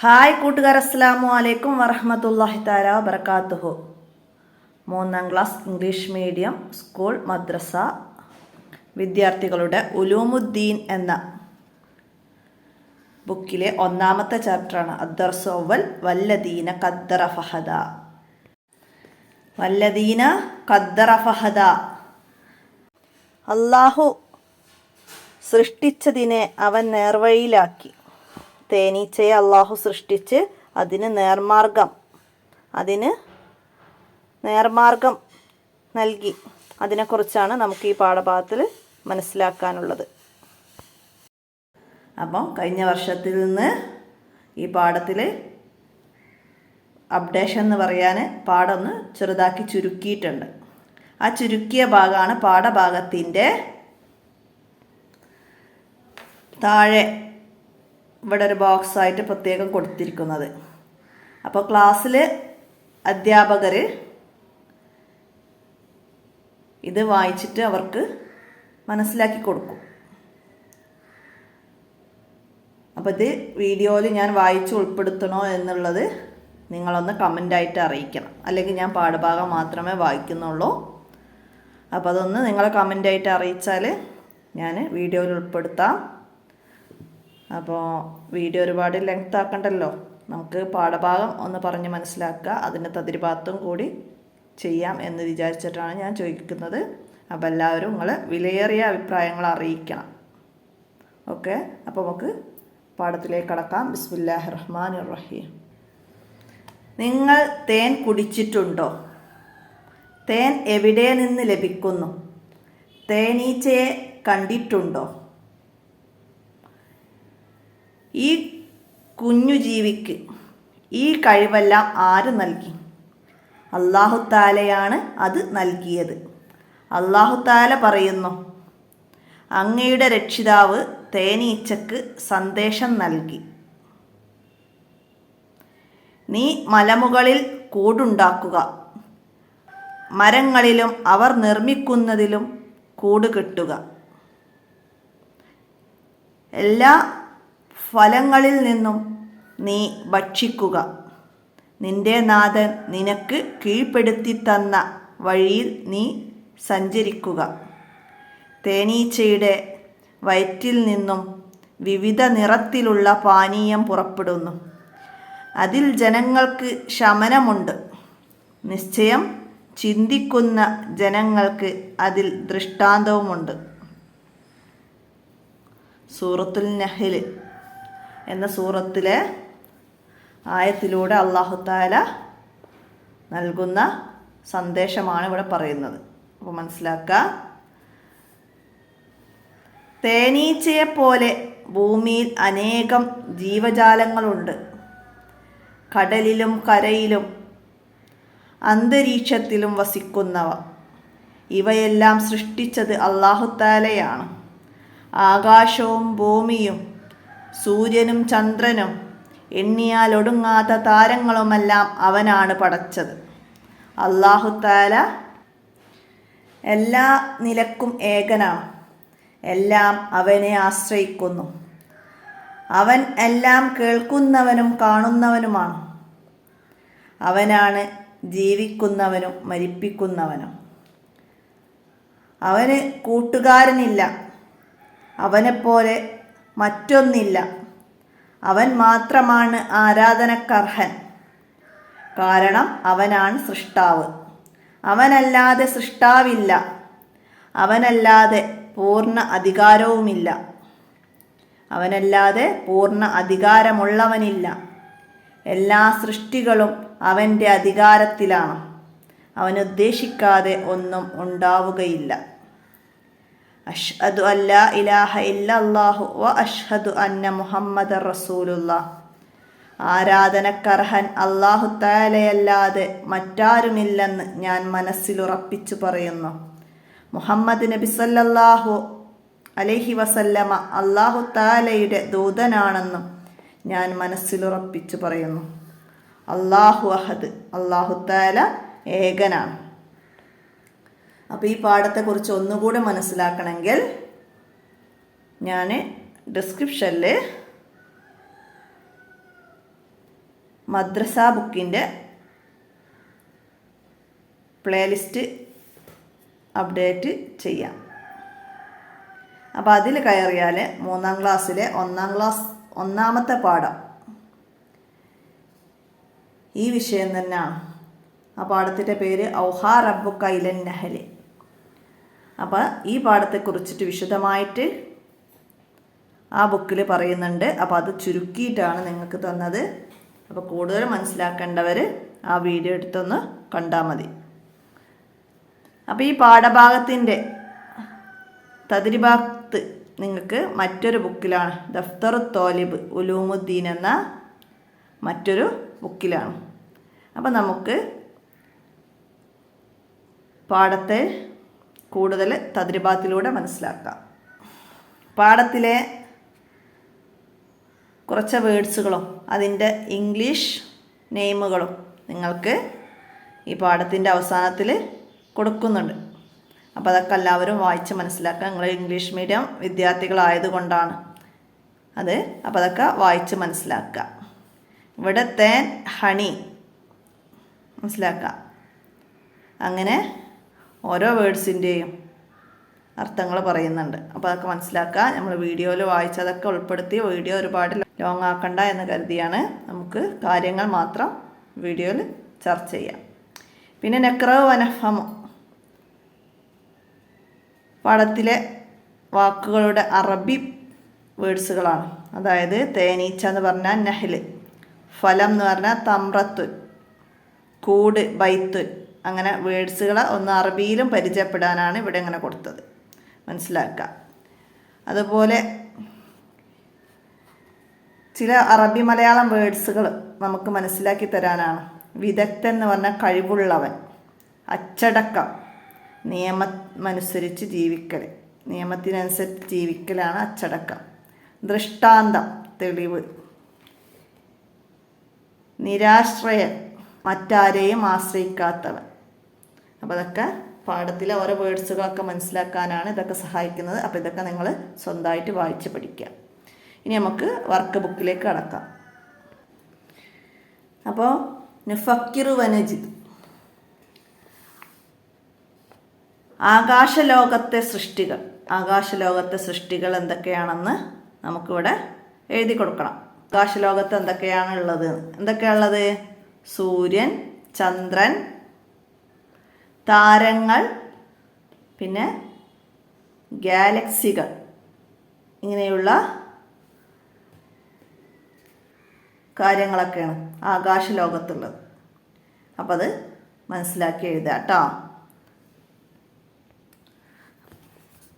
Hi കൂട്ടുകാർ, അസ്സലാമു അലൈക്കും വറഹ്മത്തുള്ളാഹി തആല വബറകാതുഹു. 3ാം ക്ലാസ് ഇംഗ്ലീഷ് മീഡിയം സ്കൂൾ മദ്രസ വിദ്യാർത്ഥികളുടെ ഉലൂമുദ്ദീൻ എന്ന ബുക്കിലെ 1ാമത്തെ ചാപ്റ്ററാണ് അദ്ദർസു അവ്വൽ വല്ലദീന ഖദ്ദറ ഫഹദ. വല്ലദീന ഖദ്ദറ ഫഹദ, അല്ലാഹു സൃഷ്ടിച്ചതിനെ അവൻ നേർവഴിയിലാക്കി. തേനീച്ചയെ അള്ളാഹു സൃഷ്ടിച്ച് അതിന് നേർമാർഗം നൽകി. അതിനെക്കുറിച്ചാണ് നമുക്ക് ഈ പാഠഭാഗത്തിൽ മനസ്സിലാക്കാനുള്ളത്. അപ്പം കഴിഞ്ഞ വർഷത്തിൽ നിന്ന് ഈ പാഠത്തിൽ അപ്ഡേഷൻ എന്ന് പറയാൻ പാഠം ഒന്ന് ചെറുതാക്കി ചുരുക്കിയിട്ടുണ്ട്. ആ ചുരുക്കിയ ഭാഗമാണ് പാഠഭാഗത്തിൻ്റെ താഴെ ഇവിടെ ഒരു ബോക്സായിട്ട് പ്രത്യേകം കൊടുത്തിരിക്കുന്നത്. അപ്പോൾ ക്ലാസ്സിൽ അധ്യാപകർ ഇത് വായിച്ചിട്ട് അവർക്ക് മനസ്സിലാക്കി കൊടുക്കും. അപ്പോൾ ഇത് വീഡിയോയിൽ ഞാൻ വായിച്ച് ഉൾപ്പെടുത്തണോ എന്നുള്ളത് നിങ്ങളൊന്ന് കമൻ്റായിട്ട് അറിയിക്കണം. അല്ലെങ്കിൽ ഞാൻ പാഠഭാഗം മാത്രമേ വായിക്കുന്നുള്ളൂ. അപ്പോൾ അതൊന്ന് നിങ്ങൾ കമൻ്റായിട്ട് അറിയിച്ചാൽ ഞാൻ വീഡിയോയിൽ ഉൾപ്പെടുത്താം. അപ്പോൾ വീഡിയോ ഒരുപാട് ലെങ്ത് ആക്കണ്ടല്ലോ, നമുക്ക് പാഠഭാഗം ഒന്ന് പറഞ്ഞ് മനസ്സിലാക്കുക, അതിൻ്റെ തദ്രിഭാഗത്തും കൂടി ചെയ്യാം എന്ന് വിചാരിച്ചിട്ടാണ് ഞാൻ ചോദിക്കുന്നത്. അപ്പോൾ എല്ലാവരും നിങ്ങൾ വിലയേറിയ അഭിപ്രായങ്ങൾ അറിയിക്കണം. ഓക്കെ, അപ്പോൾ നമുക്ക് പാഠത്തിലേക്ക് കടക്കാം. ബിസ്മില്ലാഹിർ റഹ്മാനിർ റഹീം. നിങ്ങൾ തേൻ കുടിച്ചിട്ടുണ്ടോ? തേൻ എവിടെ നിന്ന് ലഭിക്കുന്നു? തേനീച്ചയെ കണ്ടിട്ടുണ്ടോ? ഈ കുഞ്ഞു ജീവിക്ക് ഈ കഴിവെല്ലാം ആര് നൽകി? അല്ലാഹു തആലയാണ് അത് നൽകിയത്. അല്ലാഹു തആല പറയുന്നു, അങ്ങയുടെ രക്ഷിതാവ് തേനീച്ചക്ക് സന്ദേശം നൽകി. നീ മലമുകളിൽ കൂടുണ്ടാക്കുക, മരങ്ങളിലും അവർ നിർമ്മിക്കുന്നതിലും കൂട് കെട്ടുക. എല്ലാ ഫലങ്ങളിൽ നിന്നും നീ ഭക്ഷിക്കുക. നിന്റെ നാഥൻ നിനക്ക് കീഴ്പ്പെടുത്തി തന്ന വഴിയിൽ നീ സഞ്ചരിക്കുക. തേനീച്ചയുടെ വയറ്റിൽ നിന്നും വിവിധ നിറത്തിലുള്ള പാനീയം പുറപ്പെടുന്നു. അതിൽ ജനങ്ങൾക്ക് ശമനമുണ്ട്. നിശ്ചയം ചിന്തിക്കുന്ന ജനങ്ങൾക്ക് അതിൽ ദൃഷ്ടാന്തവുമുണ്ട്. സൂറത്തുൽ നഹ്ൽ എന്ന സൂറത്തിലെ ആയത്തിലൂടെ അല്ലാഹു തആല നൽകുന്ന സന്ദേശമാണ് ഇവിടെ പറയുന്നത്. അപ്പോൾ മനസ്സിലാക്കുക, തേനീച്ചയെപ്പോലെ ഭൂമിയിൽ അനേകം ജീവജാലങ്ങളുണ്ട്. കടലിലും കരയിലും അന്തരീക്ഷത്തിലും വസിക്കുന്നവ. ഇവയെല്ലാം സൃഷ്ടിച്ചത് അല്ലാഹു തആലയാണ്. ആകാശവും ഭൂമിയും സൂര്യനും ചന്ദ്രനും എണ്ണിയാൽ ഒടുങ്ങാത്ത താരങ്ങളുമെല്ലാം അവനാണ് പടച്ചത്. അല്ലാഹു തആല എല്ലാ നിലക്കും ഏകനാണ്. എല്ലാം അവനെ ആശ്രയിക്കുന്നു. അവൻ എല്ലാം കേൾക്കുന്നവനും കാണുന്നവനുമാണ്. അവനാണ് ജീവിക്കുന്നവനും മരിപ്പിക്കുന്നവനും. അവന് കൂട്ടുകാരനില്ല. അവനെപ്പോലെ മറ്റൊന്നില്ല. അവൻ മാത്രമാണ് ആരാധനക്കർഹൻ. കാരണം അവനാണ് സൃഷ്ടാവ്. അവനല്ലാതെ സൃഷ്ടാവില്ല. അവനല്ലാതെ പൂർണ്ണ അധികാരവുമില്ല. അവനല്ലാതെ പൂർണ്ണ അധികാരമുള്ളവനില്ല. എല്ലാ സൃഷ്ടികളും അവൻ്റെ അധികാരത്തിലാണ്. അവനുദ്ദേശിക്കാതെ ഒന്നും ഉണ്ടാവുകയില്ല. അഷ്ഹദു അല്ലാ ഇലാഹ ഇല്ലല്ലാഹു വ അഷ്ഹദു അന്ന മുഹമ്മദർ റസൂലുള്ളാഹ്. ആരാധനക്കർഹൻ അല്ലാഹു തആലയല്ലാതെ മറ്റാരുമില്ലെന്ന് ഞാൻ മനസ്സിലുറപ്പിച്ചു പറയുന്നു. മുഹമ്മദ് നബി സല്ലല്ലാഹു അലൈഹി വസല്ലമ അല്ലാഹു തആലയുടെ ദൂതനാണെന്നും ഞാൻ മനസ്സിലുറപ്പിച്ചു പറയുന്നു. അല്ലാഹു അഹദ്, അല്ലാഹു തആല ഏകനാണ്. അപ്പോൾ ഈ പാഠത്തെക്കുറിച്ച് ഒന്നുകൂടെ മനസ്സിലാക്കണമെങ്കിൽ ഞാൻ ഡിസ്ക്രിപ്ഷനിൽ മദ്രസ ബുക്കിൻ്റെ പ്ലേലിസ്റ്റ് അപ്ഡേറ്റ് ചെയ്യാം. അപ്പോൾ അതിൽ കയറിയാൽ 3-ാം ക്ലാസ്സിലെ 1-ാമത്തെ പാഠം ഈ വിഷയം തന്നെയാണ്. ആ പാഠത്തിൻ്റെ പേര് ഔഹാ റബ്ബുക ഇലൻ നഹ്ൽ. അപ്പോൾ ഈ പാഠത്തെക്കുറിച്ചിട്ട് വിശദമായിട്ട് ആ ബുക്കിൽ പറയുന്നുണ്ട്. അപ്പോൾ അത് ചുരുക്കിയിട്ടാണ് നിങ്ങൾക്ക് തന്നത്. അപ്പോൾ കൂടുതൽ മനസ്സിലാക്കേണ്ടവർ ആ വീഡിയോ എടുത്തൊന്ന് കണ്ടാൽ മതി. അപ്പോൾ ഈ പാഠഭാഗത്തിൻ്റെ തദ്രിബാത്ത് നിങ്ങൾക്ക് മറ്റൊരു ബുക്കിലാണ്, ദഫ്തർ തോലിബ് ഉലൂമുദ്ദീൻ എന്ന മറ്റൊരു ബുക്കിലാണ്. അപ്പോൾ നമുക്ക് പാഠത്തെ കൂടുതൽ തദ്രിബാത്തിലൂടെ മനസ്സിലാക്കാം. പാഠത്തിലെ കുറച്ച് വേർഡ്സുകളും അതിൻ്റെ ഇംഗ്ലീഷ് നെയിമുകളും നിങ്ങൾക്ക് ഈ പാഠത്തിൻ്റെ അവസാനത്തിൽ കൊടുക്കുന്നുണ്ട്. അപ്പോൾ അതൊക്കെ എല്ലാവരും വായിച്ച് മനസ്സിലാക്കുക. നിങ്ങൾ ഇംഗ്ലീഷ് മീഡിയം വിദ്യാർത്ഥികളായതുകൊണ്ടാണ് അത്. അപ്പോൾ അതൊക്കെ വായിച്ച് മനസ്സിലാക്കുക. ഇവിടെ തേൻ, ഹണി മനസ്സിലാക്കുക. അങ്ങനെ ഓരോ വേർഡ്സിൻ്റെയും അർത്ഥങ്ങൾ പറയുന്നുണ്ട്. അപ്പോൾ അതൊക്കെ മനസ്സിലാക്കുക. നമ്മൾ വീഡിയോയിൽ വായിച്ചതൊക്കെ ഉൾപ്പെടുത്തി വീഡിയോ ഒരുപാട് ലോങ് ആക്കണ്ട എന്ന് കരുതിയാണ് നമുക്ക് കാര്യങ്ങൾ മാത്രം വീഡിയോയിൽ ചർച്ച ചെയ്യാം. പിന്നെ നക്റഉ വനഫ്ഹമു പാഠത്തിലെ വാക്കുകളുടെ അറബി വേർഡ്സുകളാണ്. അതായത് തേനീച്ച എന്ന് പറഞ്ഞാൽ നഹ്ല്, ഫലം എന്ന് പറഞ്ഞാൽ തമ്രത്തുൻ, കൂട് ബൈത്തുൻ. അങ്ങനെ വേർഡ്സുകളെ ഒന്ന് അറബിയിലും പരിചയപ്പെടാനാണ് ഇവിടെ ഇങ്ങനെ കൊടുത്തത്, മനസ്സിലാക്കുക. അതുപോലെ ചില അറബി മലയാളം വേർഡ്സുകൾ നമുക്ക് മനസ്സിലാക്കി തരാനാണ്. വിദഗ്ധൻ എന്ന് പറഞ്ഞാൽ കഴിവുള്ളവൻ, അച്ചടക്കം, നിയമമനുസരിച്ച് ജീവിക്കൽ, നിയമത്തിനനുസരിച്ച് ജീവിക്കലാണ് അച്ചടക്കം. ദൃഷ്ടാന്തം, തെളിവ്. നിരാശ്രയൻ, മറ്റാരെയും ആശ്രയിക്കാത്തവൻ. അപ്പോൾ ഇതൊക്കെ പാഠത്തിലെ ഓരോ വേർഡ്സുകളൊക്കെ മനസ്സിലാക്കാനാണ് ഇതൊക്കെ സഹായിക്കുന്നത്. അപ്പോൾ ഇതൊക്കെ നിങ്ങൾ സ്വന്തമായിട്ട് വായിച്ച് പഠിക്കുക. ഇനി നമുക്ക് വർക്ക് ബുക്കിലേക്ക് കടക്കാം. അപ്പോൾ നുഫക്കിറു വനജിദ്, ആകാശലോകത്തെ സൃഷ്ടികൾ. ആകാശലോകത്തെ സൃഷ്ടികൾ എന്തൊക്കെയാണെന്ന് നമുക്കിവിടെ എഴുതി കൊടുക്കണം. ആകാശലോകത്ത് എന്തൊക്കെയാണുള്ളത്? എന്തൊക്കെയാണുള്ളത്? സൂര്യൻ, ചന്ദ്രൻ, താരങ്ങൾ, പിന്നെ ഗാലക്സികൾ, ഇങ്ങനെയുള്ള കാര്യങ്ങളൊക്കെയാണ് ആകാശലോകത്തുള്ളത്. അപ്പോൾ അത് മനസ്സിലാക്കി എഴുതുക കേട്ടോ.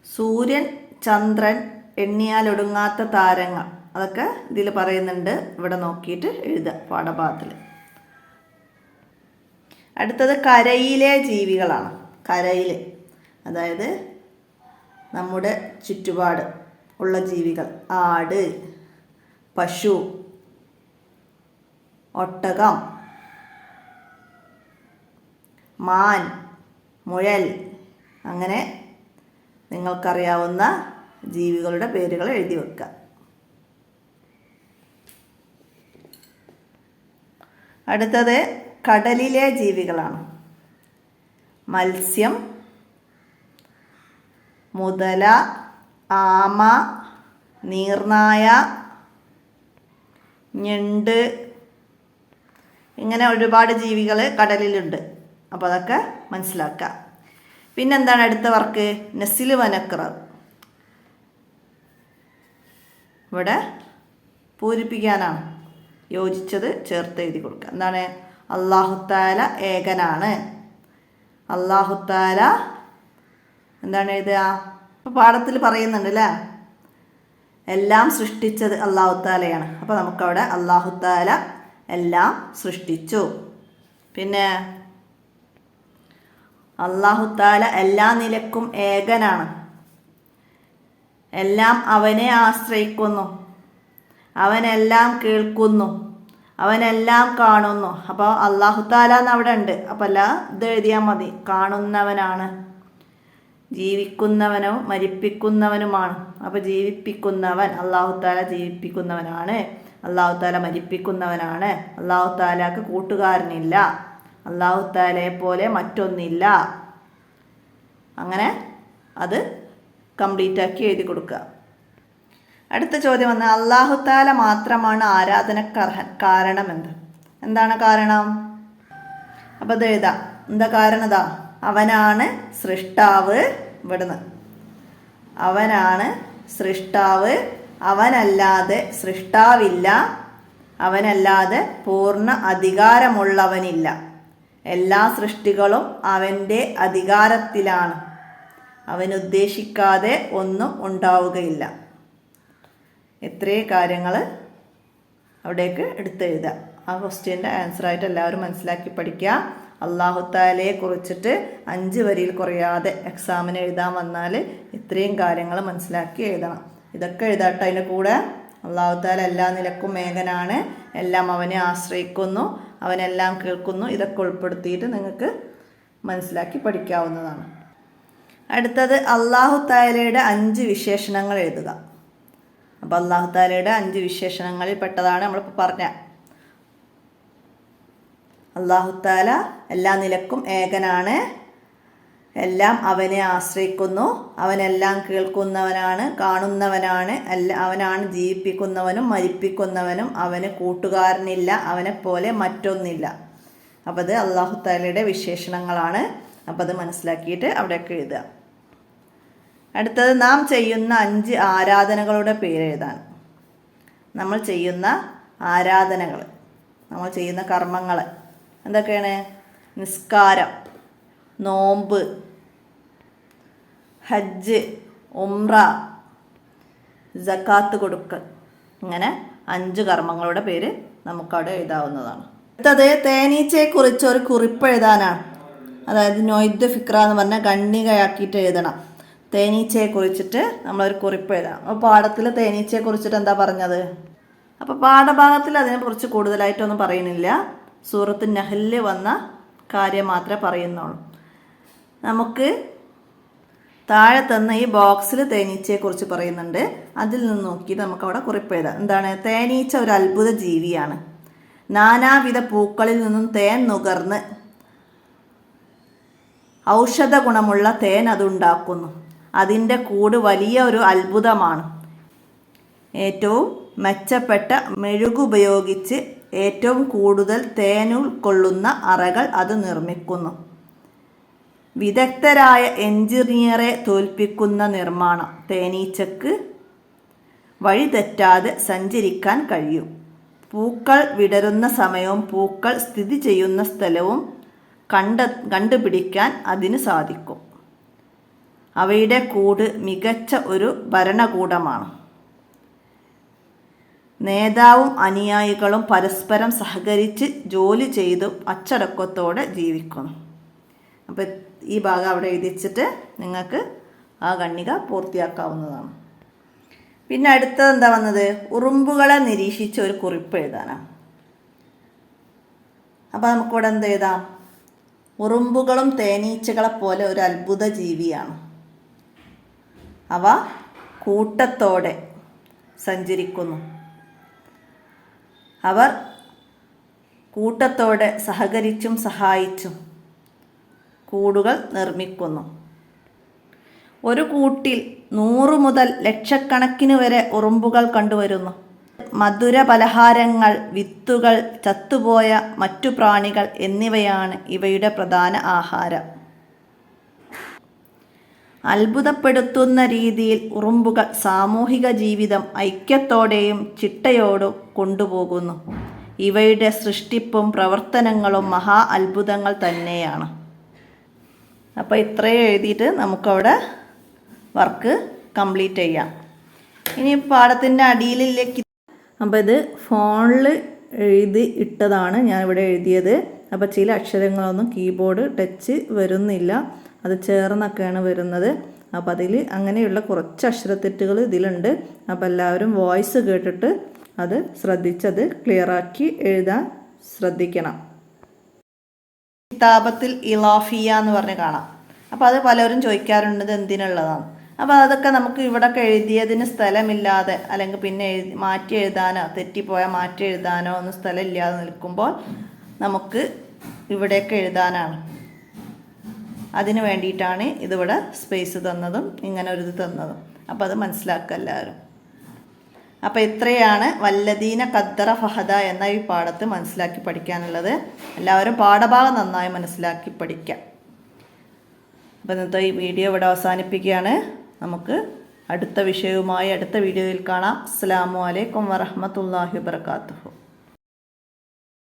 സൂര്യൻ, ചന്ദ്രൻ, എണ്ണിയാലൊടുങ്ങാത്ത താരങ്ങൾ, അതൊക്കെ ഇതിൽ പറയുന്നുണ്ട്. ഇവിടെ നോക്കിയിട്ട് എഴുതുക പാഠഭാഗത്തിൽ. അടുത്തത് കരയിലെ ജീവികളാണ്. കരയിൽ, അതായത് നമ്മുടെ ചുറ്റുപാട് ഉള്ള ജീവികൾ. ആട്, പശു, ഒട്ടകം, മാൻ, മുയൽ, അങ്ങനെ നിങ്ങൾക്കറിയാവുന്ന ജീവികളുടെ പേരുകൾ എഴുതി വെക്കുക. അടുത്തത് കടലിലെ ജീവികളാണ്. മത്സ്യം, മുതല, ആമ, നീർനായ, ഞണ്ട്, ഇങ്ങനെ ഒരുപാട് ജീവികൾ കടലിലുണ്ട്. അപ്പോൾ അതൊക്കെ മനസ്സിലാക്കുക. പിന്നെന്താണ് അടുത്ത വർക്ക്? നസിൽ വനക്ര. ഇവിടെ പൂരിപ്പിക്കാനാണ്, യോജിച്ചത് ചേർത്ത് എഴുതി കൊടുക്കുക. എന്താണ്? അല്ലാഹുത്താല ഏകനാണ്. അല്ലാഹുത്താല എന്താണ് എഴുതുക? അപ്പോൾ പാഠത്തിൽ പറയുന്നുണ്ട് അല്ലേ, എല്ലാം സൃഷ്ടിച്ചത് അല്ലാഹുത്താലയാണ്. അപ്പോൾ നമുക്കവിടെ അല്ലാഹുത്താല എല്ലാം സൃഷ്ടിച്ചു. പിന്നെ അല്ലാഹുത്താല എല്ലാ നിലക്കും ഏകനാണ്. എല്ലാം അവനെ ആശ്രയിക്കുന്നു, അവനെല്ലാം കേൾക്കുന്നു, അവനെല്ലാം കാണുന്നു. അപ്പോൾ അല്ലാഹുത്താല എന്ന് അവിടെ ഉണ്ട്. അപ്പോൾ അല്ല ഇത് എഴുതിയാൽ മതി. കാണുന്നവനാണ്, ജീവിക്കുന്നവനും മരിപ്പിക്കുന്നവനുമാണ്. അപ്പോൾ ജീവിപ്പിക്കുന്നവൻ, അല്ലാഹുത്താല ജീവിപ്പിക്കുന്നവനാണ്. അള്ളാഹു താല മരിപ്പിക്കുന്നവനാണ്, അള്ളാഹു താലാക്ക് കൂട്ടുകാരനില്ല, അള്ളാഹു താലയെ പോലെ മറ്റൊന്നില്ല. അങ്ങനെ അത് കംപ്ലീറ്റ് ആക്കി എഴുതി കൊടുക്കുക. അടുത്ത ചോദ്യം വന്ന് അള്ളാഹു താല മാത്രമാണ് ആരാധനക്കർഹൻ, കാരണം എന്താണ് കാരണം? അപ്പം അത് എഴുതാം. എന്താ കാരണം? അവനാണ് സൃഷ്ടാവ്. ഇവിടുന്ന് അവനാണ് സൃഷ്ടാവ്, അവനല്ലാതെ സൃഷ്ടാവില്ല, അവനല്ലാതെ പൂർണ്ണ അധികാരമുള്ളവനില്ല, എല്ലാ സൃഷ്ടികളും അവൻ്റെ അധികാരത്തിലാണ്, അവനുദ്ദേശിക്കാതെ ഒന്നും ഉണ്ടാവുകയില്ല. ഇത്രയും കാര്യങ്ങൾ അവിടേക്ക് എടുത്തെഴുതുക. ആ ക്വസ്റ്റ്യൻ്റെ ആൻസറായിട്ട് എല്ലാവരും മനസ്സിലാക്കി പഠിക്കുക. അള്ളാഹു താലയെ കുറിച്ചിട്ട് 5 വരിയിൽ കുറയാതെ എക്സാമിന് എഴുതാൻ വന്നാൽ ഇത്രയും കാര്യങ്ങൾ മനസ്സിലാക്കി എഴുതണം. ഇതൊക്കെ എഴുതാട്ടോ. അതിൻ്റെ കൂടെ അള്ളാഹു താല എല്ലാ നിലക്കും ഏകനാണ്, എല്ലാം അവനെ ആശ്രയിക്കുന്നു, അവനെല്ലാം കേൾക്കുന്നു, ഇതൊക്കെ ഉൾപ്പെടുത്തിയിട്ട് നിങ്ങൾക്ക് മനസ്സിലാക്കി പഠിക്കാവുന്നതാണ്. അടുത്തത് അള്ളാഹു താലയുടെ 5 വിശേഷണങ്ങൾ എഴുതുക. അപ്പോൾ അള്ളാഹു താലയുടെ 5 വിശേഷണങ്ങളിൽ പെട്ടതാണ് നമ്മളിപ്പോൾ പറഞ്ഞ. അള്ളാഹു താല എല്ലാ നിലക്കും ഏകനാണ്, എല്ലാം അവനെ ആശ്രയിക്കുന്നു, അവനെല്ലാം കേൾക്കുന്നവനാണ്, കാണുന്നവനാണ്, അവനാണ് ജീവിപ്പിക്കുന്നവനും മരിപ്പിക്കുന്നവനും, അവന് കൂട്ടുകാരനില്ല, അവനെപ്പോലെ മറ്റൊന്നില്ല. അപ്പോൾ അത് അള്ളാഹു താലയുടെ വിശേഷണങ്ങളാണ്. അപ്പോൾ അത് മനസ്സിലാക്കിയിട്ട് അവിടെയൊക്കെ എഴുതുക. അടുത്തത് നാം ചെയ്യുന്ന 5 ആരാധനകളുടെ പേരെഴുതാൻ. നമ്മൾ ചെയ്യുന്ന ആരാധനകൾ, നമ്മൾ ചെയ്യുന്ന കർമ്മങ്ങൾ എന്തൊക്കെയാണ്? നിസ്കാരം, നോമ്പ്, ഹജ്ജ്, ഉംറ, സക്കാത്ത് കൊടുക്കൽ, ഇങ്ങനെ 5 കർമ്മങ്ങളുടെ പേര് നമുക്കവിടെ എഴുതാവുന്നതാണ്. അടുത്തത് തേനീച്ചയെക്കുറിച്ച് ഒരു കുറിപ്പ് എഴുതാനാണ്. അതായത് നൊയ്ദ് ഫിക്ര എന്ന് പറഞ്ഞാൽ ഖണ്ഡികയാക്കിയിട്ട് എഴുതണം. തേനീച്ചയെ കുറിച്ചിട്ട് നമ്മളൊരു കുറിപ്പ് എഴുതണം. അപ്പോൾ പാഠത്തിൽ തേനീച്ചയെ കുറിച്ചിട്ട് എന്താ പറഞ്ഞത്? അപ്പോൾ പാഠഭാഗത്തിൽ അതിനെക്കുറിച്ച് കൂടുതലായിട്ടൊന്നും പറയുന്നില്ല. സൂറത്ത് നഹ്ലിൽ വന്ന കാര്യം മാത്രമേ പറയുന്നുള്ളൂ. നമുക്ക് താഴെ തന്ന ഈ ബോക്സിൽ തേനീച്ചയെക്കുറിച്ച് പറയുന്നുണ്ട്. അതിൽ നിന്ന് നോക്കിയിട്ട് നമുക്കവിടെ കുറിപ്പ് എഴുതാം. എന്താണ്? തേനീച്ച ഒരു അത്ഭുത ജീവിയാണ്. നാനാവിധ പൂക്കളിൽ നിന്നും തേൻ നുകർന്ന് ഔഷധ ഗുണമുള്ള തേൻ അതുണ്ടാക്കുന്നു. അതിൻ്റെ കൂട് വലിയ ഒരു അത്ഭുതമാണ്. ഏറ്റവും മെച്ചപ്പെട്ട മെഴുകുപയോഗിച്ച് ഏറ്റവും കൂടുതൽ തേൻ ഉൾക്കൊള്ളുന്ന അറകൾ അത് നിർമ്മിക്കുന്നു. വിദഗ്ധരായ എഞ്ചിനീയറെ തോൽപ്പിക്കുന്ന നിർമ്മാണം. തേനീച്ചക്ക് വഴിതെറ്റാതെ സഞ്ചരിക്കാൻ കഴിയും. പൂക്കൾ വിടരുന്ന സമയവും പൂക്കൾ സ്ഥിതി ചെയ്യുന്ന സ്ഥലവും കണ്ടുപിടിക്കാൻ അതിന് സാധിക്കും. അവയുടെ കൂട് മികച്ച ഒരു ഭരണകൂടമാണ്. നേതാവും അനുയായികളും പരസ്പരം സഹകരിച്ച് ജോലി ചെയ്തു അച്ചടക്കത്തോടെ ജീവിക്കുന്നു. അപ്പോൾ ഈ ഭാഗം അവിടെ എഴുതിച്ചിട്ട് നിങ്ങൾക്ക് ആ ഖണ്ഡിക പൂർത്തിയാക്കാവുന്നതാണ്. പിന്നെ അടുത്തത് എന്താ വന്നത്? ഉറുമ്പുകളെ നിരീക്ഷിച്ച് ഒരു കുറിപ്പ് എഴുതാനാണ്. അപ്പോൾ നമുക്കിവിടെ എന്ത് എഴുതാം? ഉറുമ്പുകളും തേനീച്ചകളെ പോലെ ഒരു അത്ഭുത ജീവിയാണ്. അവ കൂട്ടത്തോടെ സഞ്ചരിക്കുന്നു. അവർ കൂട്ടത്തോടെ സഹകരിച്ചും സഹായിച്ചും കൂടുകൾ നിർമ്മിക്കുന്നു. ഒരു കൂട്ടിൽ 100 മുതൽ ലക്ഷക്കണക്കിന് വരെ ഉറുമ്പുകൾ കണ്ടുവരുന്നു. മധുര പലഹാരങ്ങൾ, വിത്തുകൾ, ചത്തുപോയ മറ്റു പ്രാണികൾ എന്നിവയാണ് ഇവയുടെ പ്രധാന ആഹാരം. അത്ഭുതപ്പെടുത്തുന്ന രീതിയിൽ ഉറുമ്പുകൾ സാമൂഹിക ജീവിതം ഐക്യത്തോടെയും ചിട്ടയോടും കൊണ്ടുപോകുന്നു. ഇവയുടെ സൃഷ്ടിപ്പും പ്രവർത്തനങ്ങളും മഹാ അത്ഭുതങ്ങൾ തന്നെയാണ്. അപ്പോൾ ഇത്രയും എഴുതിയിട്ട് നമുക്കവിടെ വർക്ക് കംപ്ലീറ്റ് ചെയ്യാം. ഇനി പാഠത്തിൻ്റെ അടിയിലേക്ക്, അപ്പോൾ ഇത് ഫോണിൽ എഴുതി ഇട്ടതാണ് ഞാനിവിടെ എഴുതിയത്. അപ്പോൾ ചില അക്ഷരങ്ങളൊന്നും കീബോർഡ് ടച്ച് വരുന്നില്ല, അത് ചേർന്നൊക്കെയാണ് വരുന്നത്. അപ്പോൾ അതിൽ അങ്ങനെയുള്ള കുറച്ച് അക്ഷരത്തെറ്റുകൾ ഇതിലുണ്ട്. അപ്പോൾ എല്ലാവരും വോയിസ് കേട്ടിട്ട് അത് ശ്രദ്ധിച്ചത് ക്ലിയറാക്കി എഴുതാൻ ശ്രദ്ധിക്കണം. കിതാബത്തിൽ ഇലാഫിയ എന്ന് പറഞ്ഞ് കാണാം. അപ്പോൾ അത് പലരും ചോദിക്കാറുണ്ട് എന്തിനുള്ളതാണ്. അപ്പോൾ അതൊക്കെ നമുക്ക് ഇവിടെയൊക്കെ എഴുതിയതിന് സ്ഥലമില്ലാതെ അല്ലെങ്കിൽ പിന്നെ മാറ്റി എഴുതാനോ തെറ്റിപ്പോയാൽ മാറ്റി എഴുതാനോ ഒന്നും സ്ഥലമില്ലാതെ നിൽക്കുമ്പോൾ നമുക്ക് ഇവിടെയൊക്കെ എഴുതാനാണ്. അതിന് വേണ്ടിയിട്ടാണ് ഇതിവിടെ സ്പേസ് തന്നതും ഇങ്ങനെ ഒരു ഇത് തന്നതും. അപ്പോൾ അത് മനസ്സിലാക്കുക എല്ലാവരും. അപ്പോൾ ഇത്രയാണ് വല്ലദീന ഖദ്ദറ ഫഹദ എന്ന ഈ പാഠത്ത് മനസ്സിലാക്കി പഠിക്കാനുള്ളത്. എല്ലാവരും പാഠഭാഗം നന്നായി മനസ്സിലാക്കി പഠിക്കാം. അപ്പോൾ ഇന്നത്തെ ഈ വീഡിയോ ഇവിടെ അവസാനിപ്പിക്കുകയാണ്. നമുക്ക് അടുത്ത വിഷയവുമായി അടുത്ത വീഡിയോയിൽ കാണാം. അസ്സലാമു അലൈക്കും വറഹ്മത്തുള്ളാഹി വബറകാതുഹു.